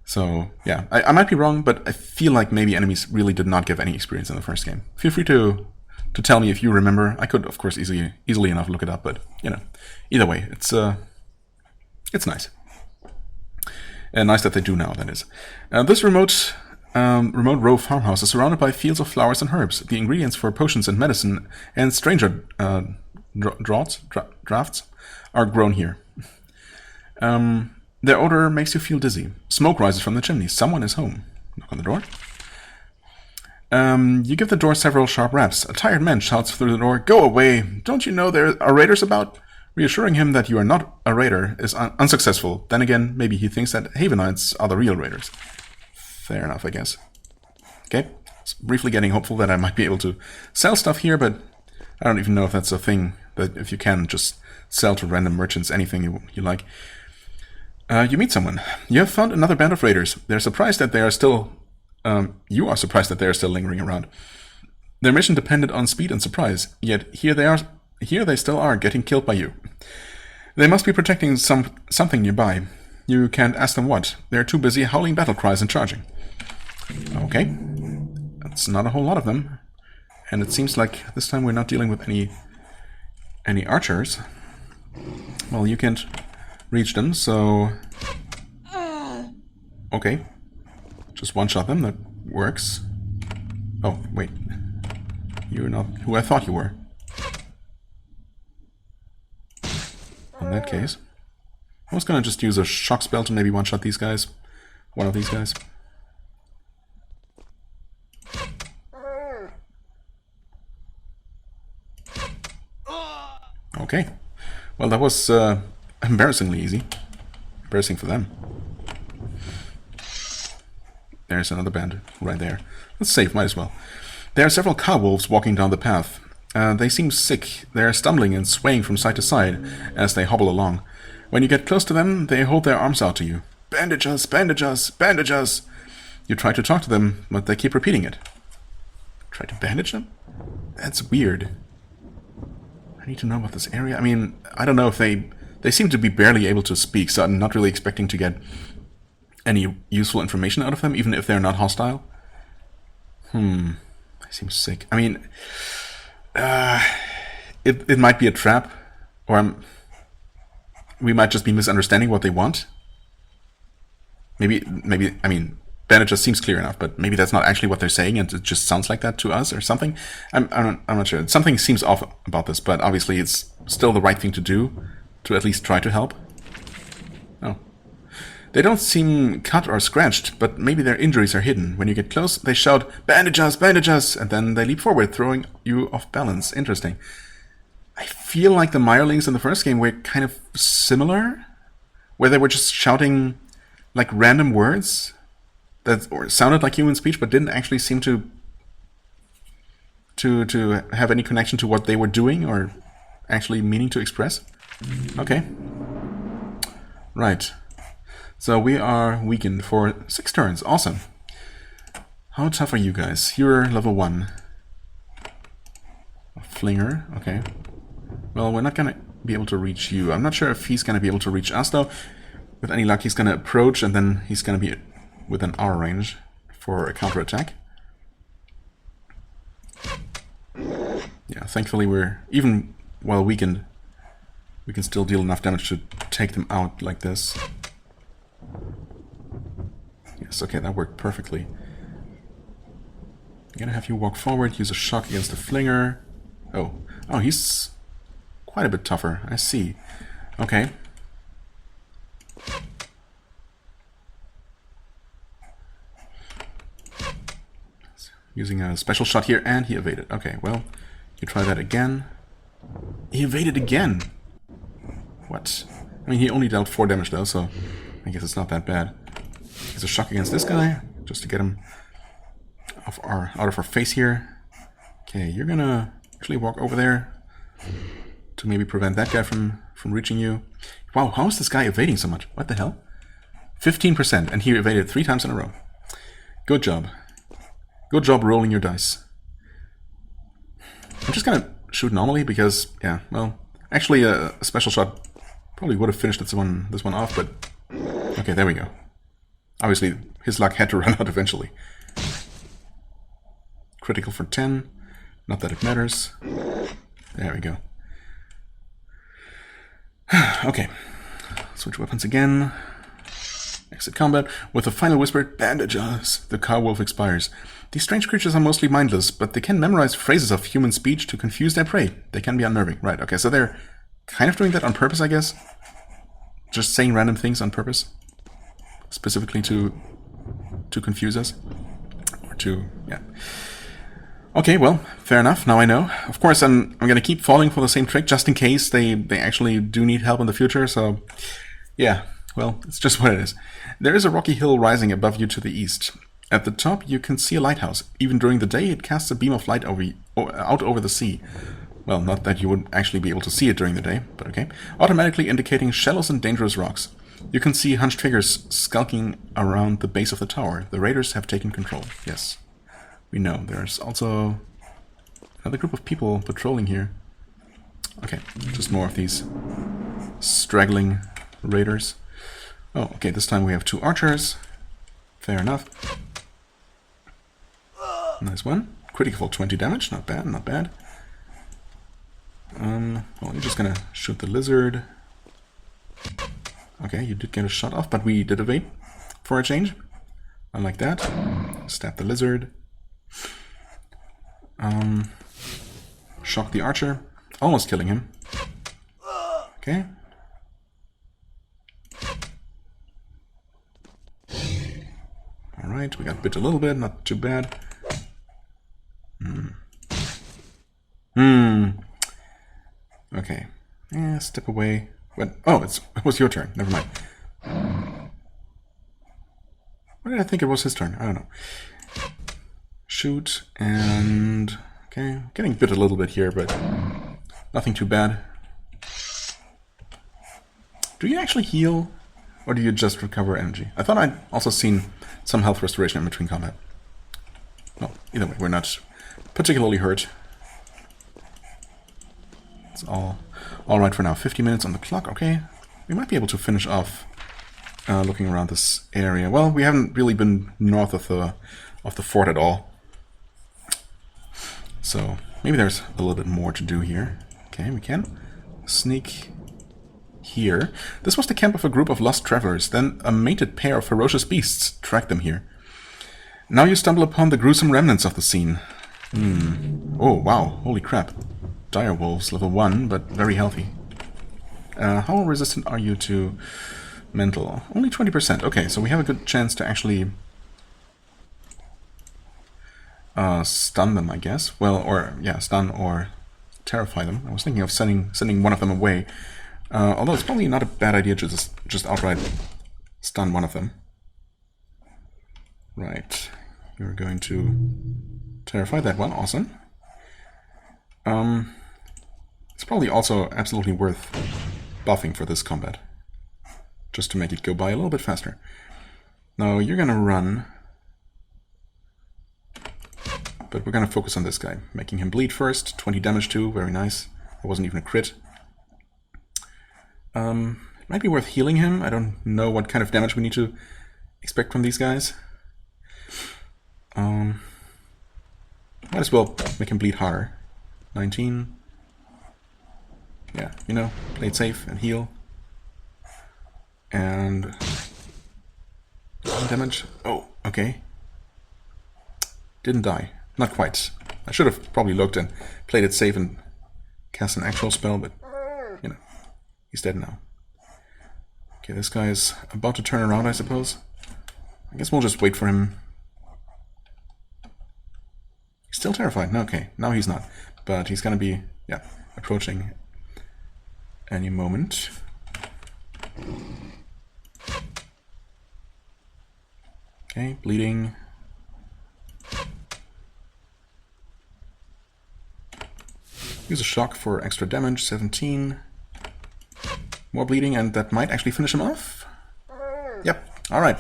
So yeah, I might be wrong, but I feel like maybe enemies really did not give any experience in the first game. Feel free to tell me if you remember. I could, of course, easily enough look it up, but, you know, either way, it's nice. And nice that they do now, that is. This remote row farmhouse is surrounded by fields of flowers and herbs. The ingredients for potions and medicine and stranger drafts are grown here. Their odor makes you feel dizzy. Smoke rises from the chimney. Someone is home. Knock on the door. You give the door several sharp raps. A tired man shouts through the door, "Go away! Don't you know there are raiders about?" Reassuring him that you are not a raider is unsuccessful. Then again, maybe he thinks that Havenites are the real raiders. Fair enough, I guess. Okay, briefly getting hopeful that I might be able to sell stuff here, but I don't even know if that's a thing, that if you can just sell to random merchants anything you like. You meet someone. You have found another band of raiders. They're surprised that they are still... you are surprised that they are still lingering around. Their mission depended on speed and surprise, yet here they still are, getting killed by you. They must be protecting something nearby. You can't ask them what. They're too busy howling battle cries and charging. Okay. That's not a whole lot of them. And it seems like this time we're not dealing with any archers. Well, you can't reach them, so... Okay. Just one-shot them, that works. Oh, wait. You're not who I thought you were. In that case... I was gonna just use a shock spell to maybe one-shot these guys. one of these guys. Okay. Well, that was embarrassingly easy. Embarrassing for them. There's another bandit right there. Let's save, might as well. There are several cow wolves walking down the path. They seem sick. They're stumbling and swaying from side to side as they hobble along. When you get close to them, they hold their arms out to you. Bandage us, bandage us, bandage us. You try to talk to them, but they keep repeating it. Try to bandage them? That's weird. I need to know about this area. I mean, I don't know if they seem to be barely able to speak, so I'm not really expecting to get any useful information out of them, even if they're not hostile. They seem sick. I mean, it might be a trap, or we might just be misunderstanding what they want. Maybe, I mean, bandage just seems clear enough, but maybe that's not actually what they're saying, and it just sounds like that to us or something. I'm not sure. Something seems off about this, but obviously it's still the right thing to do, to at least try to help. Oh. They don't seem cut or scratched, but maybe their injuries are hidden. When you get close, they shout, bandage us, and then they leap forward, throwing you off balance. Interesting. I feel like the Mirelings in the first game were kind of similar, where they were just shouting like random words that sounded like human speech, but didn't actually seem to have any connection to what they were doing or actually meaning to express. Okay. Right. So we are weakened for 6 turns. Awesome. How tough are you guys? You're level 1. A flinger. Okay. Well, we're not going to be able to reach you. I'm not sure if he's going to be able to reach us, though. With any luck, he's going to approach, and then he's going to be within our range for a counterattack. Yeah, thankfully we're, even while weakened, we can still deal enough damage to take them out like this. Yes, okay, that worked perfectly. I'm gonna have you walk forward, use a shock against the flinger. Oh, he's quite a bit tougher, I see. Okay. Using a special shot here, and he evaded. Okay, well, you try that again. He evaded again! What? I mean, he only dealt 4 damage though, so I guess it's not that bad. Use a shock against this guy, just to get him out of our face here. Okay, you're gonna actually walk over there to maybe prevent that guy from reaching you. Wow, how is this guy evading so much? What the hell? 15%, and he evaded 3 times in a row. Good job. Good job rolling your dice. I'm just gonna shoot normally because, yeah, well, actually a special shot probably would have finished this one off, but okay, there we go. Obviously, his luck had to run out eventually. Critical for 10. Not that it matters. There we go. Okay. Switch weapons again. Exit combat. With a final whispered bandage us, the cow wolf expires. These strange creatures are mostly mindless, but they can memorize phrases of human speech to confuse their prey. They can be unnerving. Right, okay, so they're kind of doing that on purpose, I guess. Just saying random things on purpose. Specifically to confuse us. Or to, yeah. Okay, well, fair enough. Now I know. Of course, I'm going to keep falling for the same trick just in case they actually do need help in the future. So, yeah, well, it's just what it is. There is a rocky hill rising above you to the east. At the top, you can see a lighthouse. Even during the day, it casts a beam of light out over the sea. Well, not that you would actually be able to see it during the day, but okay. Automatically indicating shallows and dangerous rocks. You can see hunched figures skulking around the base of the tower. The raiders have taken control. Yes. We know. There's also another group of people patrolling here. Okay, just more of these straggling raiders. Oh, okay, this time we have 2 archers. Fair enough. Nice one. Critical 20 damage. Not bad, not bad. Well, you're just gonna shoot the lizard. Okay, you did get a shot off, but we did evade for a change. I like that. Stab the lizard. Shock the archer. Almost killing him. Okay. Alright, we got bit a little bit, not too bad. Okay. Yeah, step away. What? Oh, it was your turn. Never mind. Why did I think it was his turn? I don't know. Shoot, and... Okay, getting bit a little bit here, but nothing too bad. Do you actually heal, or do you just recover energy? I thought I'd also seen some health restoration in between combat. Well, either way, we're not particularly hurt. It's all right for now. 50 minutes on the clock, okay. We might be able to finish off looking around this area. Well, we haven't really been north of the fort at all. So maybe there's a little bit more to do here. Okay, we can sneak here. This was the camp of a group of lost travelers. Then a mated pair of ferocious beasts tracked them here. Now you stumble upon the gruesome remnants of the scene. Oh, wow. Holy crap. Dire wolves, level 1, but very healthy. How resistant are you to mental? Only 20%. Okay, so we have a good chance to actually stun them, I guess. Well, or, yeah, stun or terrify them. I was thinking of sending one of them away. Although it's probably not a bad idea to just outright stun one of them. Right. You're going to terrify that one. Awesome. It's probably also absolutely worth buffing for this combat, just to make it go by a little bit faster. Now you're gonna run, but we're gonna focus on this guy, making him bleed first. 20 damage too, very nice. It wasn't even a crit. It might be worth healing him. I don't know what kind of damage we need to expect from these guys. Might as well make him bleed harder. 19. Yeah, you know, play it safe and heal. And damage. Oh, okay. Didn't die. Not quite. I should have probably looked and played it safe and cast an actual spell, but you know, he's dead now. Okay, this guy is about to turn around, I suppose. I guess we'll just wait for him. He's still terrified. No, okay, now he's not. But he's gonna be, yeah, approaching any moment. Okay, bleeding. Use a shock for extra damage, 17. More bleeding, and that might actually finish him off. Yep, alright.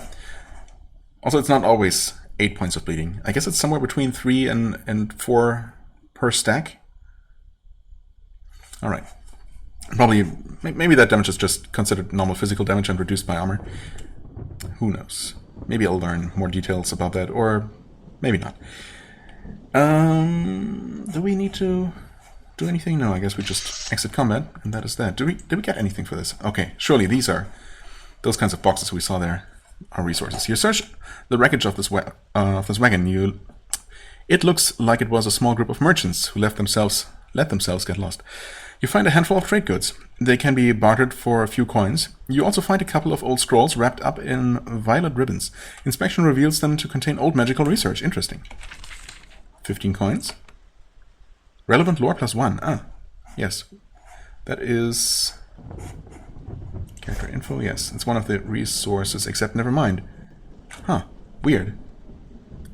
Also, it's not always 8 points of bleeding. I guess it's somewhere between 3 and 4 per stack. Alright. Probably, maybe that damage is just considered normal physical damage and reduced by armor. Who knows? Maybe I'll learn more details about that, or maybe not. Do we need to do anything? No, I guess we just exit combat, and that is that. Did we get anything for this? Okay, surely these are those kinds of boxes we saw there are resources. You search the wreckage of this wagon. It looks like it was a small group of merchants who let themselves get lost. You find a handful of trade goods. They can be bartered for a few coins. You also find a couple of old scrolls wrapped up in violet ribbons. Inspection reveals them to contain old magical research. Interesting. 15 coins. Relevant lore +1. Ah, yes. That is... character info, yes. It's one of the resources, except never mind. Huh, weird.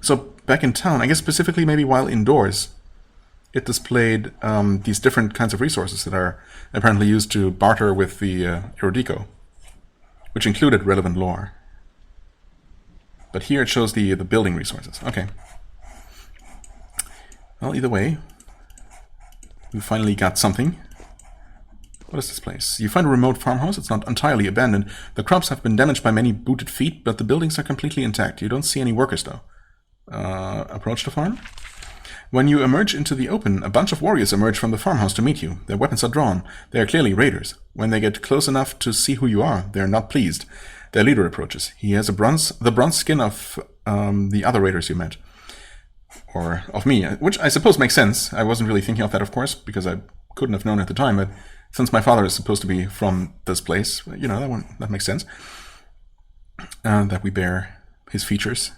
So, back in town, I guess specifically maybe while indoors, it displayed these different kinds of resources that are apparently used to barter with the Erudico, which included relevant lore. But here it shows the building resources. Okay. Well, either way, we finally got something. What is this place? You find a remote farmhouse. It's not entirely abandoned. The crops have been damaged by many booted feet, but the buildings are completely intact. You don't see any workers, though. Approach the farm. When you emerge into the open, a bunch of warriors emerge from the farmhouse to meet you. Their weapons are drawn. They are clearly raiders. When they get close enough to see who you are, they are not pleased. Their leader approaches. He has the bronze skin of the other raiders you met. Or of me, which I suppose makes sense. I wasn't really thinking of that, of course, because I couldn't have known at the time, but since my father is supposed to be from this place, you know, that makes sense. That we bear his features.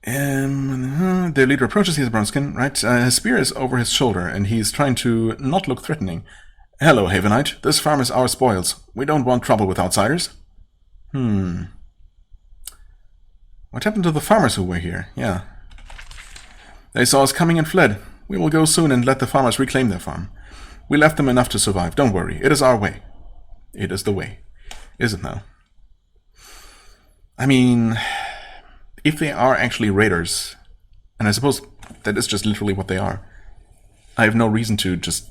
Their leader approaches. He has brown skin, right? His spear is over his shoulder, and he's trying to not look threatening. Hello, Havenite. This farm is our spoils. We don't want trouble with outsiders. What happened to the farmers who were here? Yeah. They saw us coming and fled. We will go soon and let the farmers reclaim their farm. We left them enough to survive. Don't worry. It is our way. It is the way. Is it now? I mean, if they are actually raiders, and I suppose that is just literally what they are, I have no reason to just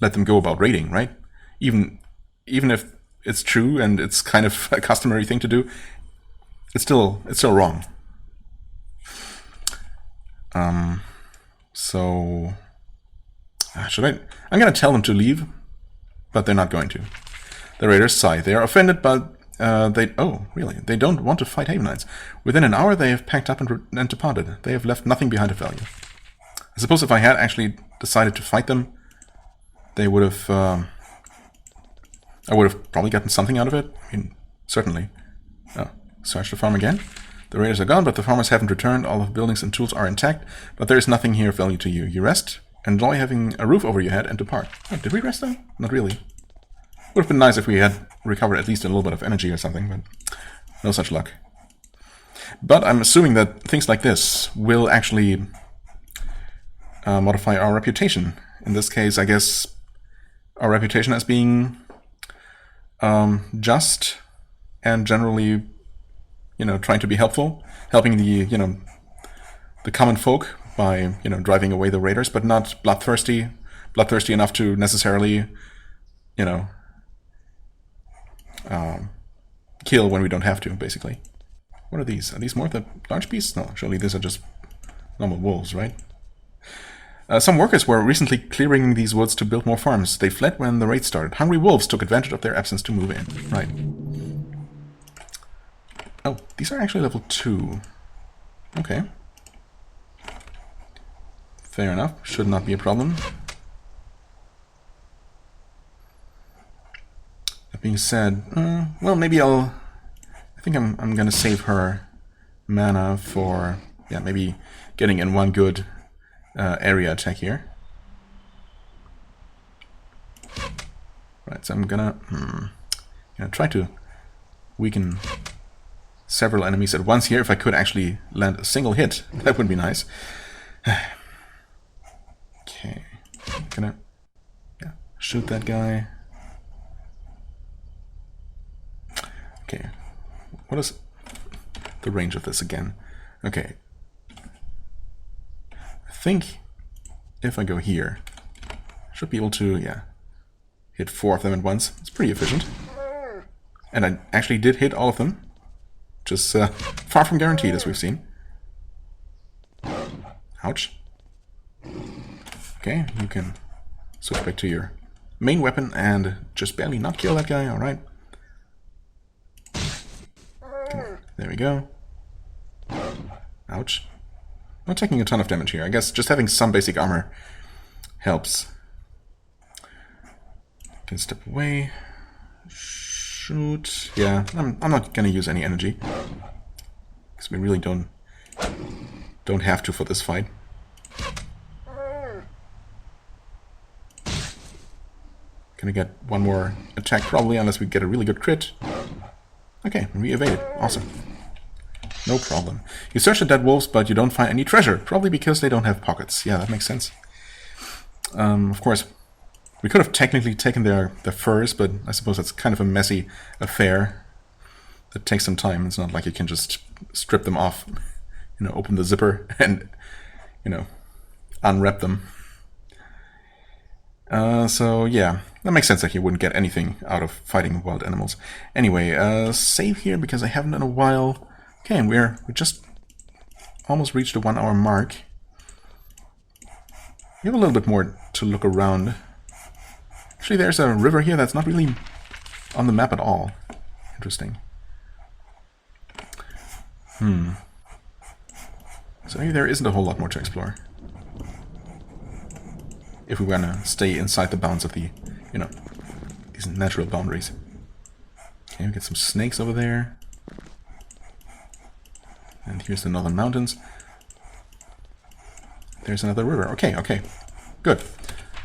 let them go about raiding, right? Even if it's true and it's kind of a customary thing to do, it's still wrong. So should I? I'm gonna tell them to leave, but they're not going to. The raiders sigh. They are offended, but they don't want to fight Havenites. Within an hour, they have packed up and departed. They have left nothing behind of value. I suppose if I had actually decided to fight them, they would have. I would have probably gotten something out of it. I mean, certainly. Oh, search the farm again. The raiders are gone, but the farmers haven't returned. All of the buildings and tools are intact, but there is nothing here of value to you. You rest, enjoy having a roof over your head, and depart. Oh, did we rest though? Not really. Would have been nice if we had recovered at least a little bit of energy or something, but no such luck. But I'm assuming that things like this will actually modify our reputation. In this case, I guess our reputation as being just and generally, trying to be helpful, helping the, the common folk by, driving away the raiders, but not bloodthirsty enough to necessarily, kill when we don't have to, basically. What are these? Are these more of the large beasts? No, surely these are just normal wolves, right? Some workers were recently clearing these woods to build more farms. They fled when the raid started. Hungry wolves took advantage of their absence to move in. Right. Oh, these are actually level 2. Okay. Fair enough. Should not be a problem. That being said, well, maybe I think I'm gonna save her mana for, maybe getting in one good area attack here. Right, so I'm gonna try to weaken several enemies at once here. If I could actually land a single hit, that would be nice. Okay, gonna shoot that guy. Okay, what is the range of this again? Okay, I think if I go here, I should be able to, hit 4 of them at once. It's pretty efficient. And I actually did hit all of them. Just far from guaranteed, as we've seen. Ouch. Okay, you can switch back to your main weapon and just barely not kill that guy, alright. There we go. Ouch. Not taking a ton of damage here. I guess just having some basic armor helps. Can step away. Shoot. Yeah, I'm not gonna use any energy. Because we really don't have to for this fight. Gonna get one more attack probably, unless we get a really good crit. Okay, we evaded. Awesome. No problem. You search the dead wolves, but you don't find any treasure. Probably because they don't have pockets. Yeah, that makes sense. Of course, we could have technically taken their furs, but I suppose that's kind of a messy affair. That takes some time. It's not like you can just strip them off, open the zipper and, unwrap them. So yeah, that makes sense that you wouldn't get anything out of fighting wild animals. Anyway, save here because I haven't in a while. Okay, and we just almost reached the 1 hour mark. We have a little bit more to look around. Actually, there's a river here that's not really on the map at all. Interesting. So maybe there isn't a whole lot more to explore. If we want to stay inside the bounds of the, these natural boundaries. Okay, we get some snakes over there. And here's the northern mountains. There's another river. Okay, okay. Good.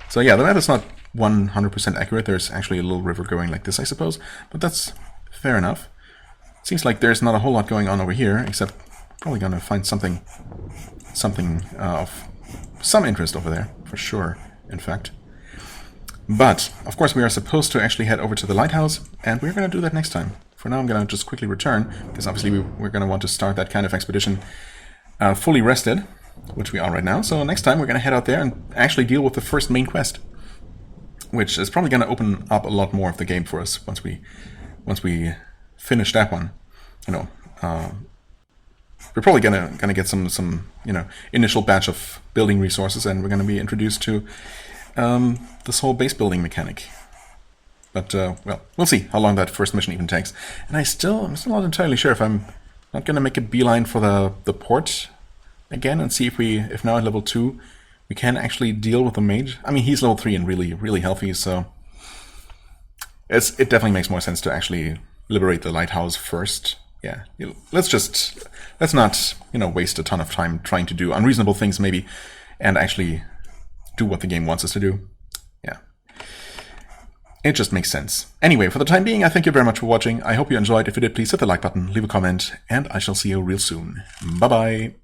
So yeah, the map is not 100% accurate. There's actually a little river going like this, I suppose. But that's fair enough. Seems like there's not a whole lot going on over here, except probably going to find something of some interest over there, for sure, in fact. But, of course, we are supposed to actually head over to the lighthouse, and we're going to do that next time. For now, I'm going to just quickly return, because obviously we're going to want to start that kind of expedition fully rested, which we are right now. So next time, we're going to head out there and actually deal with the first main quest, which is probably going to open up a lot more of the game for us once we finish that one. You know, we're probably gonna get some initial batch of building resources, and we're gonna be introduced to this whole base building mechanic. But well, we'll see how long that first mission even takes. And I'm still not entirely sure if I'm not gonna make a beeline for the port again and see if now at level 2 we can actually deal with the mage. I mean, he's level 3 and really healthy, so it definitely makes more sense to actually liberate the lighthouse first. Yeah, let's not waste a ton of time trying to do unreasonable things maybe, and actually do what the game wants us to do. Yeah, it just makes sense. Anyway, for the time being, I thank you very much for watching. I hope you enjoyed. If you did, please hit the like button, leave a comment, and I shall see you real soon. Bye bye.